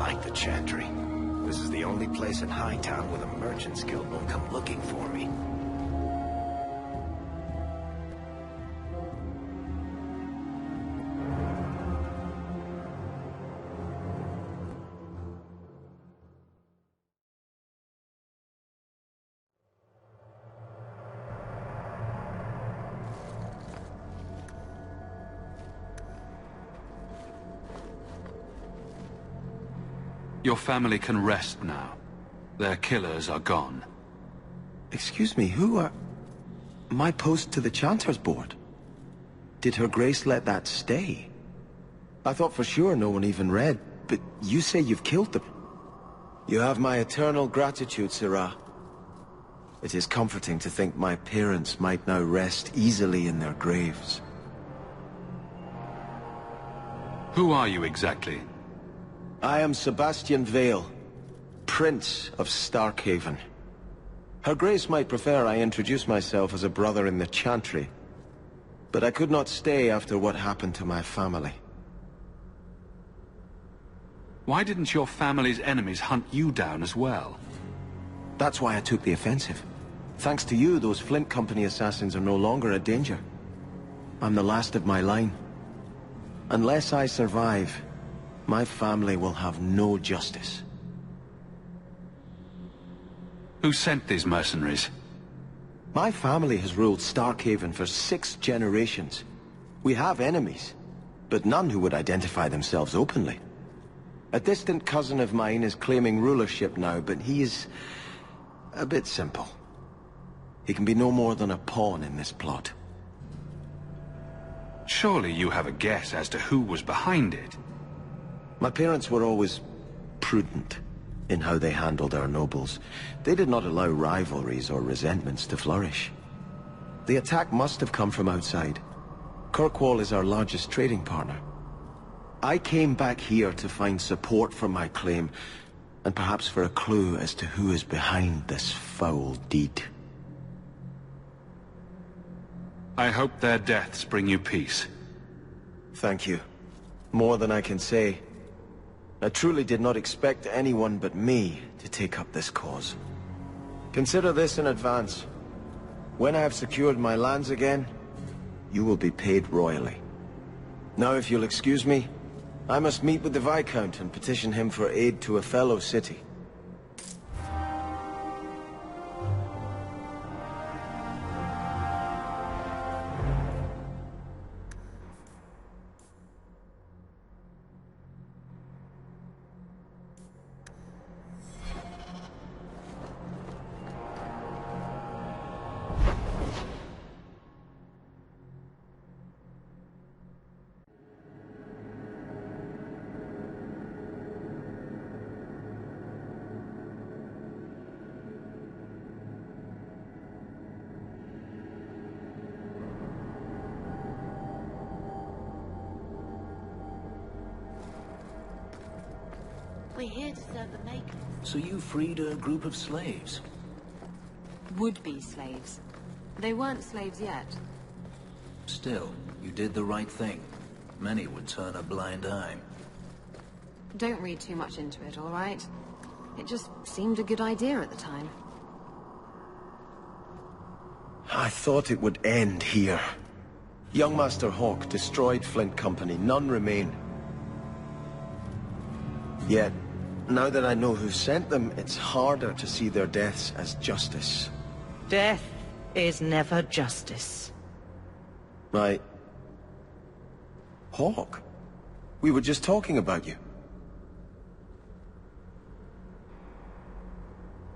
like the Chantry. This is the only place in Hightown where the Merchants Guild won't come looking for me. Your family can rest now. Their killers are gone. Excuse me, who are... My post to the Chanter's Board? Did Her Grace let that stay? I thought for sure no one even read, but you say you've killed them. You have my eternal gratitude, Sirrah. It is comforting to think my parents might now rest easily in their graves. Who are you exactly? I am Sebastian Vael, Prince of Starkhaven. Her Grace might prefer I introduce myself as a brother in the Chantry, but I could not stay after what happened to my family. Why didn't your family's enemies hunt you down as well? That's why I took the offensive. Thanks to you, those Flint Company assassins are no longer a danger. I'm the last of my line. Unless I survive, my family will have no justice. Who sent these mercenaries? My family has ruled Starkhaven for 6 generations. We have enemies, but none who would identify themselves openly. A distant cousin of mine is claiming rulership now, but he is a bit simple. He can be no more than a pawn in this plot. Surely you have a guess as to who was behind it. My parents were always prudent in how they handled our nobles. They did not allow rivalries or resentments to flourish. The attack must have come from outside. Kirkwall is our largest trading partner. I came back here to find support for my claim, and perhaps for a clue as to who is behind this foul deed. I hope their deaths bring you peace. Thank you. More than I can say. I truly did not expect anyone but me to take up this cause. Consider this in advance. When I have secured my lands again, you will be paid royally. Now, if you'll excuse me, I must meet with the Viscount and petition him for aid to a fellow city. We're here to serve the makers. So you freed a group of slaves? Would-be slaves. They weren't slaves yet. Still, you did the right thing. Many would turn a blind eye. Don't read too much into it, all right? It just seemed a good idea at the time. I thought it would end here. Young Master Hawke destroyed Flint Company. None remain. Yet, now that I know who sent them, it's harder to see their deaths as justice. Death is never justice. Hawke? We were just talking about you.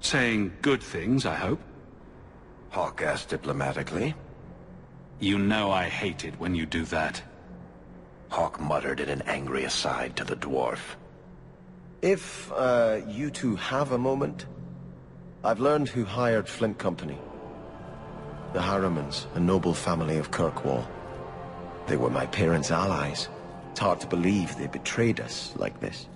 Saying good things, I hope. Hawke asked diplomatically. You know I hate it when you do that. Hawke muttered in an angry aside to the dwarf. If, you two have a moment, I've learned who hired Flint Company. The Harrimanns, a noble family of Kirkwall. They were my parents' allies. It's hard to believe they betrayed us like this.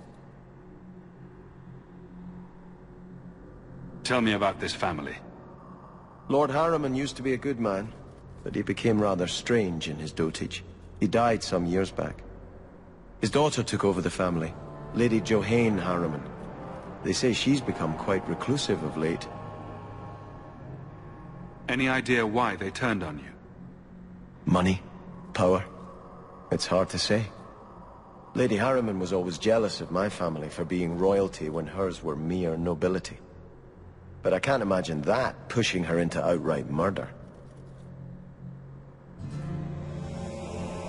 Tell me about this family. Lord Harrimann used to be a good man, but he became rather strange in his dotage. He died some years back. His daughter took over the family, Lady Johanne Harrimann. They say she's become quite reclusive of late. Any idea why they turned on you? Money? Power? It's hard to say. Lady Harrimann was always jealous of my family for being royalty when hers were mere nobility. But I can't imagine that pushing her into outright murder.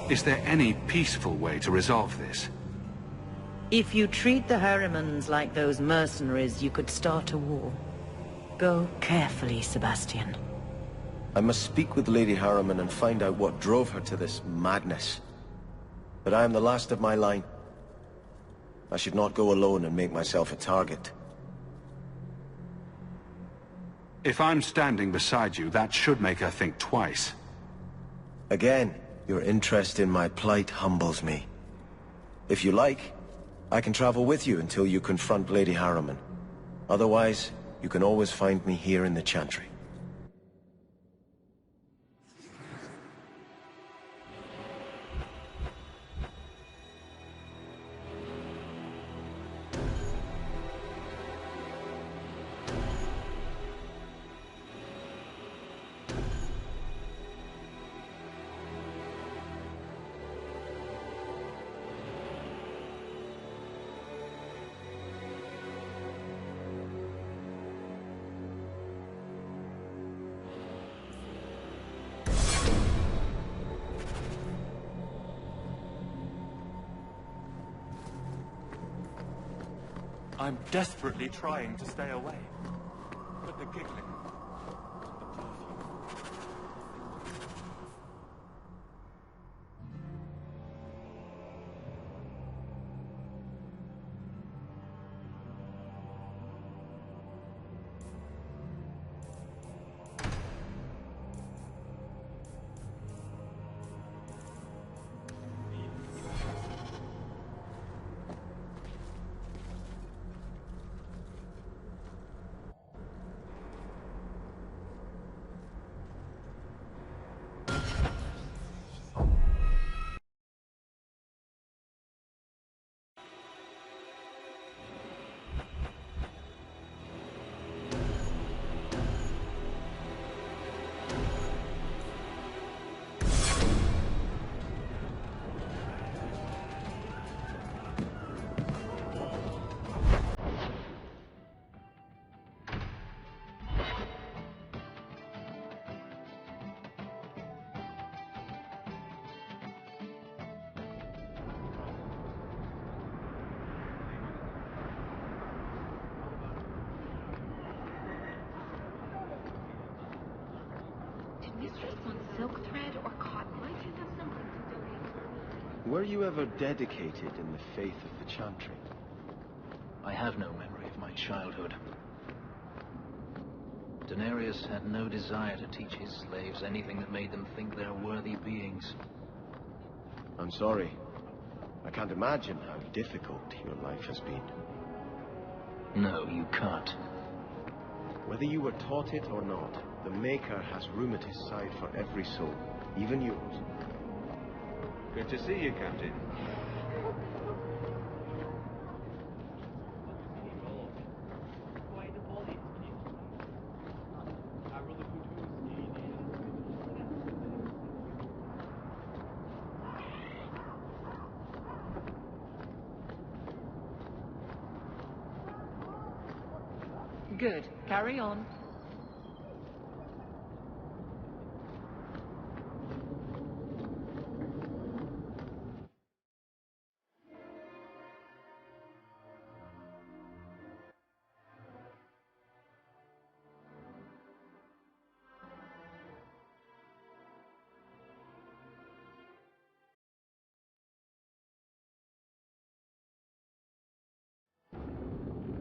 Is there any peaceful way to resolve this? If you treat the Harrimans like those mercenaries, you could start a war. Go carefully, Sebastian. I must speak with Lady Harrimann and find out what drove her to this madness. But I am the last of my line. I should not go alone and make myself a target. If I'm standing beside you, that should make her think twice. Again, your interest in my plight humbles me. If you like, I can travel with you until you confront Lady Harrimann. Otherwise, you can always find me here in the Chantry. I'm desperately trying to stay away. But the giggling, the perfume... Mistress want silk thread or cotton? Might you have something to donate? Were you ever dedicated in the faith of the Chantry? I have no memory of my childhood. Denarius had no desire to teach his slaves anything that made them think they're worthy beings. I'm sorry. I can't imagine how difficult your life has been. No, you can't. Whether you were taught it or not, the Maker has room at his side for every soul, even yours. Good to see you, Captain. Good. Carry on.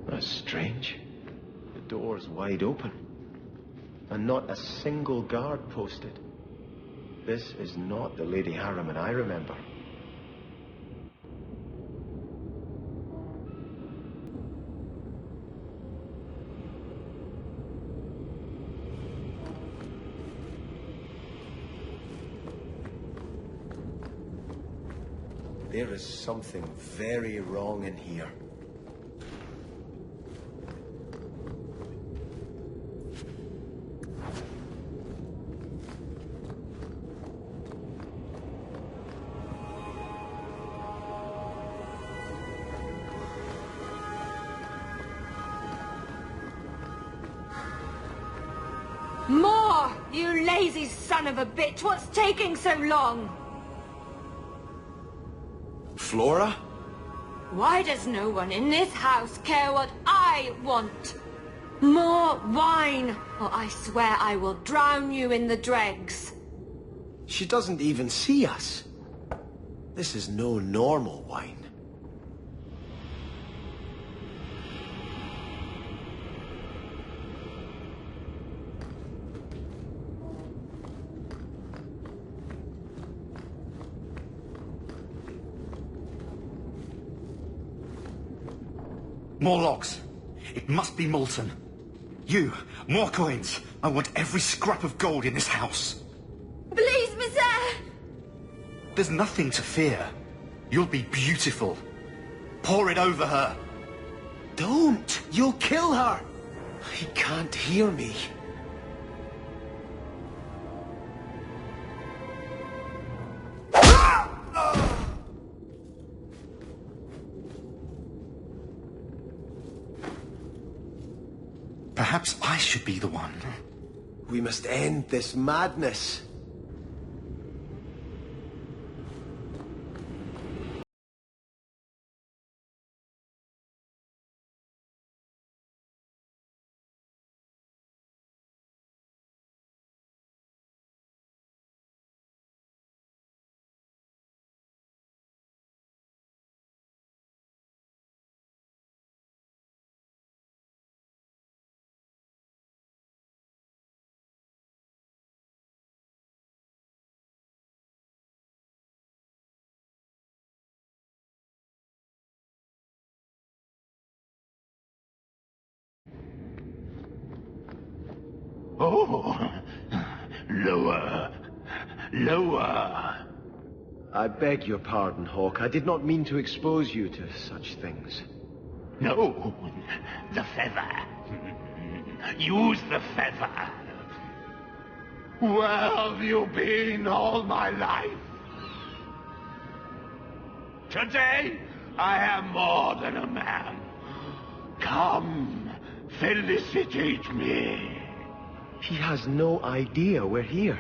That's strange. The door's wide open. And not a single guard posted. This is not the Lady Harrimann I remember. There is something very wrong in here. More! You lazy son of a bitch! What's taking so long? Flora? Why does no one in this house care what I want? More wine, or I swear I will drown you in the dregs. She doesn't even see us. This is no normal wine. More logs. It must be molten. You, more coins. I want every scrap of gold in this house. Please, monsieur! There's nothing to fear. You'll be beautiful. Pour it over her. Don't! You'll kill her! He can't hear me. Perhaps I should be the one. We must end this madness. Oh, lower, lower. I beg your pardon, Hawk. I did not mean to expose you to such things. No, the feather. Use the feather. Where have you been all my life? Today, I am more than a man. Come, felicitate me. He has no idea we're here.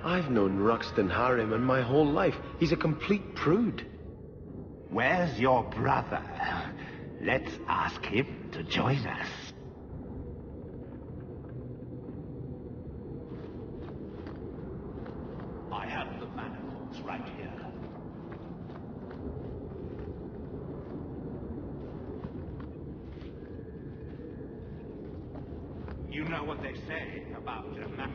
I've known Ruxton Harrimann my whole life. He's a complete prude. Where's your brother? Let's ask him to join us. I have the manacles right here. You know what they say about a man.